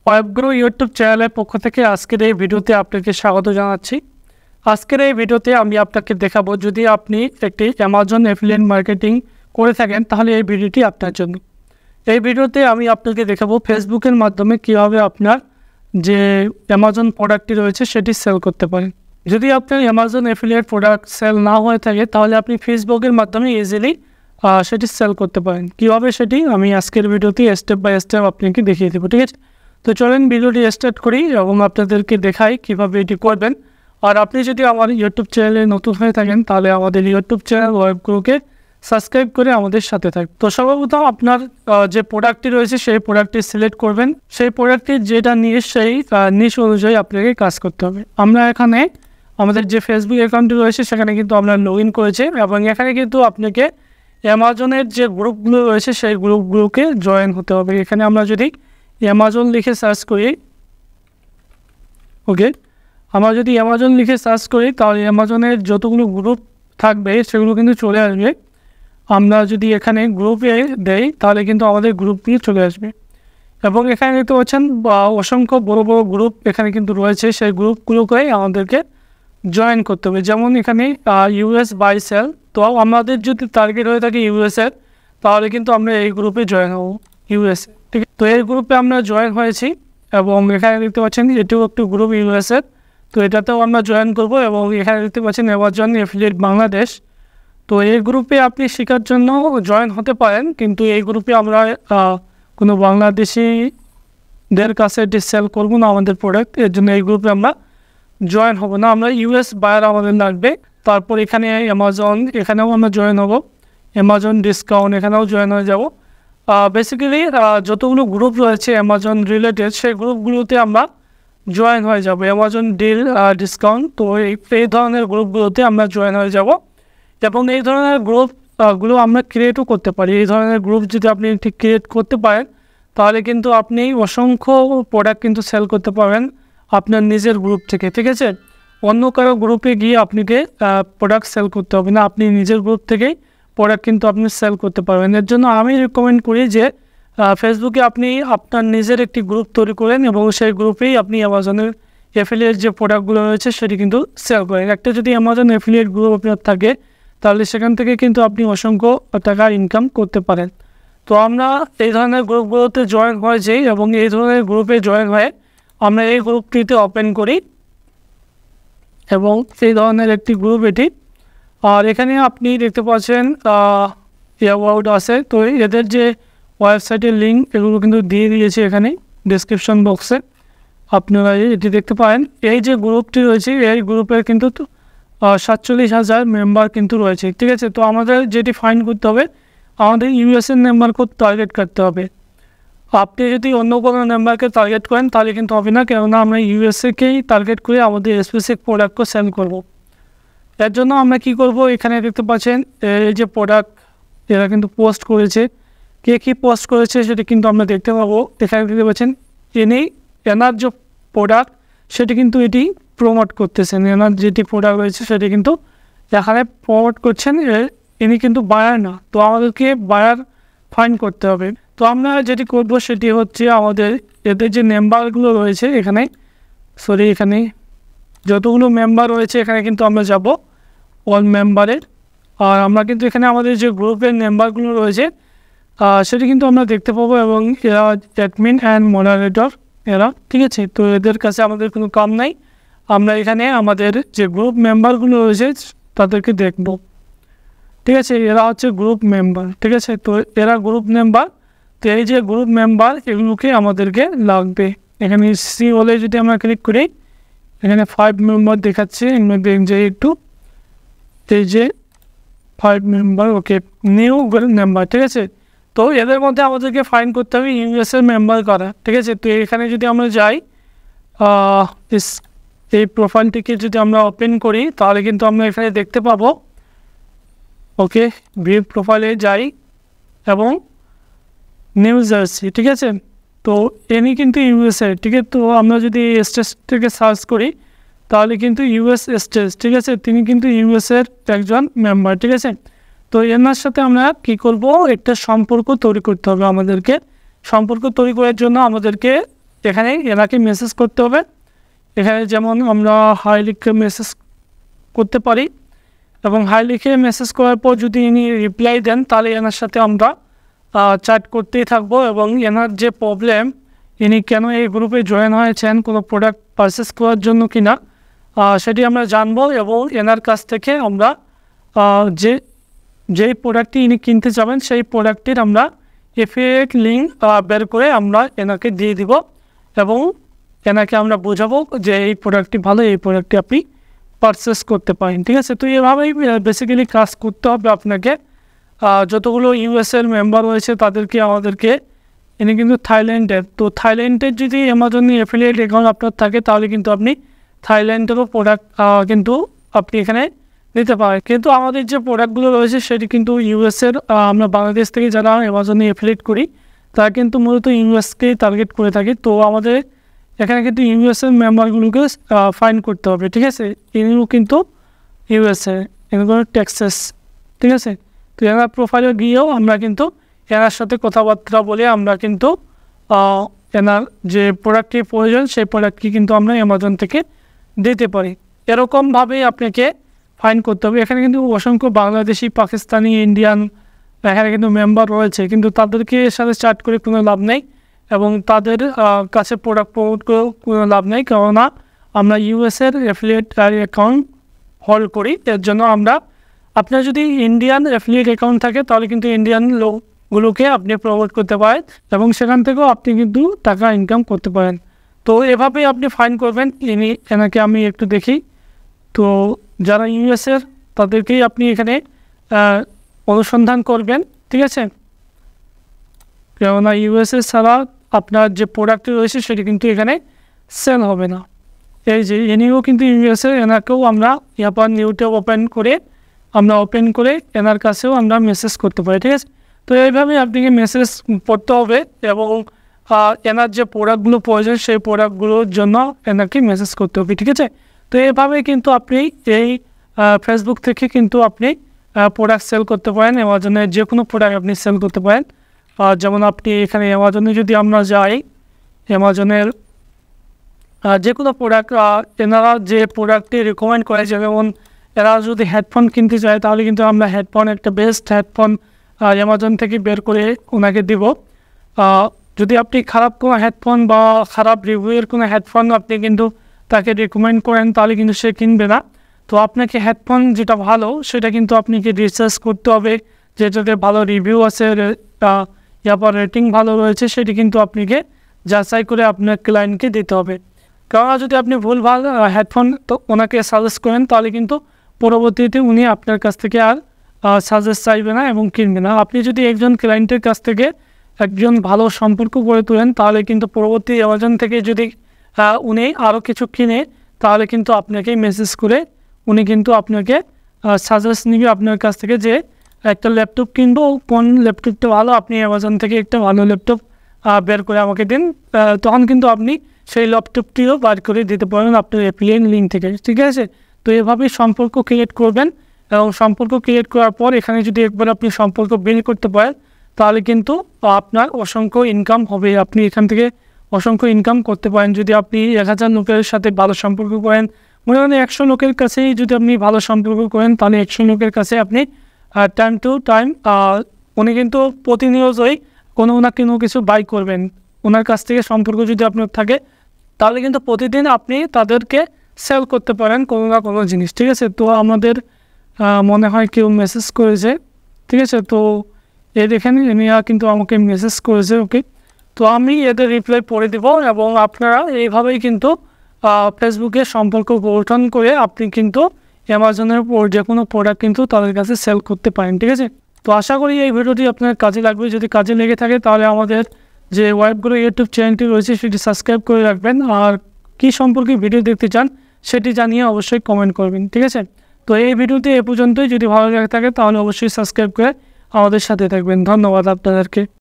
ওয়েবগুরু YouTube চ্যানেলের পক্ষ থেকে আজকের এই ভিডিওতে আপনাকে স্বাগত জানাচ্ছি। আজকের এই ভিডিওতে আমি আপনাকে দেখাবো, যদি আপনি একটি অ্যামাজন অ্যাফিলিয়েট মার্কেটিং করে থাকেন তাহলে এই ভিডিওটি আপনার জন্য। এই ভিডিওতে আমি আপনাকে দেখাবো ফেসবুকের মাধ্যমে কীভাবে আপনার যে অ্যামাজন প্রোডাক্টটি রয়েছে সেটি সেল করতে পারেন। যদি আপনার অ্যামাজন অ্যাফিলিয়েট প্রোডাক্ট সেল না হয়ে থাকে তাহলে আপনি ফেসবুকের মাধ্যমে ইজিলি সেটি সেল করতে পারেন। কীভাবে সেটি আমি আজকের ভিডিওতে স্টেপ বাই স্টেপ আপনাকে দেখিয়ে দেবো, ঠিক আছে? তো চলেন ভিডিওটি স্টার্ট করি এবং আপনাদেরকে দেখাই কীভাবে এটি করবেন। আর আপনি যদি আমার ইউটিউব চ্যানেলে নতুন হয়ে থাকেন তাহলে আমাদের ইউটিউব চ্যানেল ওয়েবগুরুকে সাবস্ক্রাইব করে আমাদের সাথে থাকবেন। তো সর্বপ্রথম আপনার যে প্রোডাক্টটি রয়েছে সেই প্রোডাক্টটি সিলেক্ট করবেন। সেই প্রোডাক্টটি যেটা নিয়ে সেই নিশ অনুযায়ী আপনাকে কাজ করতে হবে। আমরা এখানে আমাদের যে ফেসবুক অ্যাকাউন্টটি রয়েছে সেখানে কিন্তু আমরা লগ ইন করেছি এবং এখানে কিন্তু আপনাকে অ্যামাজনের যে গ্রুপগুলো রয়েছে সেই গ্রুপগুলোকে জয়েন হতে হবে। এখানে আমরা যদি অ্যামাজন লিখে সার্চ করি, ওকে, আমরা যদি অ্যামাজন লিখে সার্চ করি তাহলে অ্যামাজনের যতগুলো গ্রুপ থাকবে সেগুলো কিন্তু চলে আসবে। আমরা যদি এখানে গ্রুপে দেই তাহলে কিন্তু আমাদের গ্রুপ দিয়ে চলে আসবে এবং এখানে দেখতে পাচ্ছেন অসংখ্য বড় বড় গ্রুপ এখানে কিন্তু রয়েছে। সেই গ্রুপগুলোকে আমাদেরকে জয়েন করতে হবে। যেমন এখানে ইউএস বাই সেল, তো আমাদের যদি টার্গেট হয়ে থাকে ইউএসএর তাহলে কিন্তু আমরা এই গ্রুপে জয়েন হব, ইউএসএ, ঠিক আছে? তো এই গ্রুপে আমরা জয়েন হয়েছি এবং এখানে দেখতে পাচ্ছেন এটিও একটি গ্রুপ ইউএসএর, তো এটাতেও আমরা জয়েন করব এবং এখানে দেখতে পাচ্ছেন অ্যামাজন অ্যাফিলিয়েট বাংলাদেশ। তো এই গ্রুপে আপনি শেখার জন্য জয়েন হতে পারেন, কিন্তু এই গ্রুপে আমরা কোনো বাংলাদেশিদের কাছে এটি সেল করবো না আমাদের প্রোডাক্ট, এর জন্য এই গ্রুপে আমরা জয়েন হব না। আমরা ইউএস বায়ার আমাদের লাগবে। তারপর এখানে অ্যামাজন, এখানেও আমরা জয়েন হব, অ্যামাজন ডিসকাউন্ট এখানেও জয়েন হয়ে যাব। বেসিক্যালি যতগুলো গ্রুপ রয়েছে অ্যামাজন রিলেটেড সেই গ্রুপগুলোতে আমরা জয়েন হয়ে যাব। অ্যামাজন ডিল, ডিসকাউন্ট, তো এই ধরনের গ্রুপগুলোতে আমরা জয়েন হয়ে যাব এবং এই ধরনের গ্রুপগুলো আমরা ক্রিয়েটও করতে পারি। এই ধরনের গ্রুপ যদি আপনি ঠিক ক্রিয়েট করতে পারেন তাহলে কিন্তু আপনি অসংখ্য প্রোডাক্ট কিন্তু সেল করতে পারবেন আপনার নিজের গ্রুপ থেকে, ঠিক আছে? অন্য কারো গ্রুপে গিয়ে আপনাকে প্রোডাক্ট সেল করতে হবে না, আপনি নিজের গ্রুপ থেকেই প্রোডাক্ট কিন্তু আপনি সেল করতে পারবেন। এর জন্য আমি রিকমেন্ড করি যে ফেসবুকে আপনি আপনার নিজের একটি গ্রুপ তৈরি করেন এবং সেই গ্রুপেই আপনি অ্যামাজনের অ্যাফিলিয়েট যে প্রোডাক্টগুলো রয়েছে সেটি কিন্তু সেল করেন। একটা যদি অ্যামাজন অ্যাফিলিয়েট গ্রুপ আপনার থাকে তাহলে সেখান থেকে কিন্তু আপনি অসংখ্য টাকা ইনকাম করতে পারেন। তো আমরা এই ধরনের গ্রুপগুলোতে জয়েন হয়েছি এবং এই ধরনের গ্রুপে জয়েন হয়ে আমরা এই গ্রুপটিতে ওপেন করি এবং এই ধরনের একটি গ্রুপ এটি। আর এখানে আপনি দেখতে পাচ্ছেন অ্যাবাউট আছে, তো এদের যে ওয়েবসাইটের লিঙ্ক এগুলো কিন্তু দিয়ে দিয়েছে এখানে ডেসক্রিপশন বক্সে, আপনারা এটি দেখতে পারেন। এই যে গ্রুপটি রয়েছে এই গ্রুপের কিন্তু 47,000 মেম্বার কিন্তু রয়েছে, ঠিক আছে? তো আমাদের যেটি ফাইন্ড করতে হবে, আমাদের ইউএসএর মেম্বারকে টার্গেট করতে হবে। আপনি যদি অন্য কোনো মেম্বারকে টার্গেট করেন তাহলে কিন্তু হবে না, কেননা আমরা ইউএসএকেই টার্গেট করে আমাদের স্পেসিফিক প্রোডাক্টকে সেল করব। এর জন্য আমরা কি করব, এখানে দেখতে পাচ্ছেন এই যে প্রোডাক্ট এরা কিন্তু পোস্ট করেছে, কে কী পোস্ট করেছে সেটা কিন্তু আমরা দেখতে পাবো। এখানে দেখতে পাচ্ছেন এনার যে প্রোডাক্ট সেটি কিন্তু এটি প্রমোট করতেছেন, এনার যেটি প্রোডাক্ট রয়েছে সেটি কিন্তু এখানে প্রমোট করছেন, ইনি কিন্তু বায়ার না। তো আমাদেরকে বায়ার ফাইন্ড করতে হবে। তো আমরা যেটি করব সেটি হচ্ছে আমাদের এদের যে মেম্বারগুলো রয়েছে এখানে এখানে যতগুলো মেম্বার রয়েছে এখানে কিন্তু আমরা যাব অল মেম্বারের। আর আমরা কিন্তু এখানে আমাদের যে গ্রুপের মেম্বারগুলো রয়েছে সেটি কিন্তু আমরা দেখতে পাবো এবং এরা অ্যাডমিন অ্যান্ড মডারেটর এরা, ঠিক আছে? তো এদের কাছে আমাদের কোনো কাম নাই, আমরা এখানে আমাদের যে গ্রুপ মেম্বারগুলো রয়েছে তাদেরকে দেখব, ঠিক আছে? এরা হচ্ছে গ্রুপ মেম্বার, ঠিক আছে? তো এরা গ্রুপ মেম্বার, তো এই যে গ্রুপ মেম্বার এগুলোকে আমাদেরকে লাগবে। এখানে সি হলে যদি আমরা ক্লিক করি এখানে 5 মেম্বার দেখাচ্ছে, এগুলো দেখ যে একটু এই যে 5 মেম্বার, ওকে, নিউ মেম্বার, ঠিক আছে? তো এদের মধ্যে আমাদেরকে ফাইন্ড করতে হবে ইউএসএর মেম্বার করা, ঠিক আছে? তো এখানে যদি আমরা যাই এই প্রোফাইলটিকে যদি আমরা ওপেন করি তাহলে কিন্তু আমরা এখানে দেখতে পাবো, ওকে, ভিউ প্রোফাইলে যাই এবং নিউ জার্সি, ঠিক আছে? তো এনি কিন্তু ইউএসএ, ঠিক আছে? তো আমরা যদি স্টেজ থেকে সার্চ করি তাহলে কিন্তু ইউএস স্টেজ, ঠিক আছে? তিনি কিন্তু ইউএসএর একজন মেম্বার, ঠিক আছে? তো এনার সাথে আমরা কী করব, একটা সম্পর্ক তৈরি করতে হবে। আমাদেরকে সম্পর্ক তৈরি করার জন্য আমাদেরকে এখানে এনাকে মেসেজ করতে হবে। এখানে যেমন আমরা হাই লিখে মেসেজ করতে পারি এবং হাই লিখে মেসেজ করার পর যদি ইনি রিপ্লাই দেন তাহলে এনার সাথে আমরা চ্যাট করতেই থাকবো এবং এনার যে প্রবলেম, ইনি কেন এই গ্রুপে জয়েন হয়েছেন, কোনো প্রোডাক্ট পারচেস করার জন্য কিনা সেটি আমরা জানবো এবং এনার কাছ থেকে আমরা যেই প্রোডাক্টটি ইনি কিনতে চাবেন সেই প্রোডাক্টটির আমরা এফিলিয়েট লিঙ্ক বের করে আমরা এনাকে দিয়ে দিব এবং এনাকে আমরা বোঝাবো যে এই প্রোডাক্টটি ভালো, এই প্রোডাক্টটি আপনি পারচেস করতে পারেন। ঠিক আছে, তো এভাবেই বেসিক্যালি কাজ করতে হবে আপনাকে। যতগুলো ইউএসএর মেম্বার রয়েছে তাদেরকে আমাদেরকে, ইনি কিন্তু থাইল্যান্ডের, তো থাইল্যান্ডের যদি অ্যামাজনে অ্যাফিলিয়েট অ্যাকাউন্ট আপনার থাকে তাহলে কিন্তু আপনি থাইল্যান্ডেরও প্রোডাক্ট কিন্তু আপনি এখানে নিতে পারেন। কিন্তু আমাদের যে প্রোডাক্টগুলো রয়েছে সেটি কিন্তু ইউএসএর, আমরা বাংলাদেশ থেকে যারা অ্যামাজনে অ্যাফিলিয়েট করি তারা কিন্তু মূলত ইউএসকেই টার্গেট করে থাকি। তো আমাদের এখানে কিন্তু ইউএসএর মেম্বারগুলোকে ফাইন করতে হবে। ঠিক আছে, ইনিও কিন্তু ইউএসএ, এগুলো টেক্সাস। ঠিক আছে, তো এনার প্রোফাইলে গিয়েও আমরা কিন্তু এনার সাথে কথাবার্তা বলে আমরা কিন্তু এনার যে প্রোডাক্টটি প্রয়োজন সেই প্রোডাক্টটি কিন্তু আমরা অ্যামাজন থেকে দিতে পারি। এরকমভাবেই আপনাকে ফাইন করতে হবে। এখানে কিন্তু অসংখ্য বাংলাদেশি, পাকিস্তানি, ইন্ডিয়ান এখানে কিন্তু মেম্বার রয়েছে, কিন্তু তাদেরকে সাথে চ্যাট করে কোনো লাভ নেই এবং তাদের কাছে প্রোডাক্ট প্রমোট করেও কোনো লাভ নেই, কেননা আমরা ইউএসএর অ্যাফিলিয়েট অ্যাকাউন্ট হোল্ড করি। এর জন্য আপনার যদি ইন্ডিয়ান অ্যাফিলিয়েট অ্যাকাউন্ট থাকে তাহলে কিন্তু ইন্ডিয়ান লোকগুলোকে আপনি প্রমোট করতে পারেন এবং সেখান থেকেও আপনি কিন্তু টাকা ইনকাম করতে পারেন। তো এভাবেই আপনি ফাইন করবেন। এনাকে আমি একটু দেখি। তো যারা ইউএসএর তাদেরকেই আপনি এখানে অনুসন্ধান করবেন। ঠিক আছে, কেননা ইউএসএ ছাড়া আপনার যে প্রোডাক্টটি রয়েছে সেটি কিন্তু এখানে সেল হবে না। এই যে ইনিও কিন্তু ইউএসএ, এনাকেও আমরা ইয়ারপর নিউটে ওপেন করে এনার কাছেও আমরা মেসেজ করতে পারি। ঠিক আছে, তো এইভাবে আপনাকে মেসেজ করতে হবে এবং এনার যে প্রোডাক্টগুলো প্রয়োজন সেই প্রোডাক্টগুলোর জন্য এনাকে মেসেজ করতে হবে। ঠিক আছে, তো এইভাবে কিন্তু আপনি এই ফেসবুক থেকে কিন্তু আপনি প্রোডাক্ট সেল করতে পারেন। অ্যামাজনের যে কোনো প্রোডাক্ট আপনি সেল করতে পারেন। যেমন আপনি এখানে অ্যামাজনে যদি আমরা যাই, অ্যামাজনের যে কোনো প্রোডাক্ট এনারা যে প্রোডাক্টটি রেকমেন্ড করে, যেমন এরা যদি হেডফোন কিনতে চায় তাহলে কিন্তু আমরা হেডফোন, একটা বেস্ট হেডফোন অ্যামাজন থেকে বের করে ওনাকে দিব। যদি আপনি খারাপ কোনো হেডফোন বা খারাপ রিভিউয়ের কোনো হেডফোন আপনি কিন্তু তাকে রেকমেন্ড করেন তাহলে কিন্তু সে কিনবে না। তো আপনাকে হেডফোন যেটা ভালো সেটা কিন্তু আপনাকে রিসার্চ করতে হবে, যেটাতে ভালো রিভিউ আছে, ইয়ারপর রেটিং ভালো রয়েছে, সেটি কিন্তু আপনাকে যাচাই করে আপনার ক্লায়েন্টকে দিতে হবে। কেননা যদি আপনি ভুলভাল হেডফোন তো ওনাকে সাজেস্ট করেন তাহলে কিন্তু পরবর্তীতে উনি আপনার কাছ থেকে আর সাজেস্ট চাইবে না এবং কিনবে না। আপনি যদি একজন ক্লায়েন্টের কাছ থেকে একজন ভালো সম্পর্ক গড়ে তোলেন তাহলে কিন্তু পরবর্তী অ্যামাজন থেকে যদি উনি আরও কিছু কিনে তাহলে কিন্তু আপনাকে মেসেজ করে উনি কিন্তু আপনাকে সাজেস্ট নিবে আপনার কাছ থেকে যে একটা ল্যাপটপ কিনবো, কোন ল্যাপটপটা ভালো, আপনি অ্যামাজন থেকে একটা ভালো ল্যাপটপ বের করে আমাকে দিন। তখন কিন্তু আপনি সেই ল্যাপটপটিও বার করে দিতে পারেন আপনার অ্যাফিলিয়েট লিঙ্ক থেকে। ঠিক আছে, তো এভাবেই সম্পর্ক ক্রিয়েট করবেন এবং সম্পর্ক ক্রিয়েট করার পর এখানে যদি একবার আপনি সম্পর্ক বিল্ড করতে পারেন তাহলে কিন্তু আপনার অসংখ্য ইনকাম হবে। আপনি এখান থেকে অসংখ্য ইনকাম করতে পারেন। যদি আপনি 1000 লোকের সাথে ভালো সম্পর্ক করেন, মনে হয় 100 লোকের কাছেই যদি আপনি ভালো সম্পর্ক করেন তাহলে 100 লোকের কাছে আপনি টাইম টু টাইম উনি কিন্তু প্রতিনিয়তই কোনো না কোনো কিছু বাই করবেন। ওনার কাছ থেকে সম্পর্ক যদি আপনার থাকে তাহলে কিন্তু প্রতিদিন আপনি তাদেরকে সেল করতে পারেন কোনো না কোনো জিনিস। ঠিক আছে, তো আমাদের মনে হয় কেউ মেসেজ করেছে। ঠিক আছে, তো এই দেখেন এনিয়া কিন্তু আমাকে মেসেজ করেছে। ওকে, তো আমি এদের রিপ্লাই পড়ে দেব এবং আপনারা এইভাবেই কিন্তু ফেসবুকে সম্পর্ক গঠন করে আপনি কিন্তু অ্যামাজনের যে কোনো প্রোডাক্ট কিন্তু তাদের কাছে সেল করতে পারেন। ঠিক আছে, তো আশা করি এই ভিডিওটি আপনার কাজে লাগবে। যদি কাজে লেগে থাকে তাহলে আমাদের যে ওয়েবগুলো ইউটিউব চ্যানেলটি রয়েছে সেটি সাবস্ক্রাইব করে রাখবেন, আর কী সম্পর্কে ভিডিও দেখতে চান সেটি জানিয়ে অবশ্যই কমেন্ট করবেন। ঠিক আছে, তো এই ভিডিওটি এ পর্যন্তই। যদি ভালো লেগে থাকে তাহলে অবশ্যই সাবস্ক্রাইব করে আমাদের সাথে থাকবেন। ধন্যবাদ আপনাদেরকে।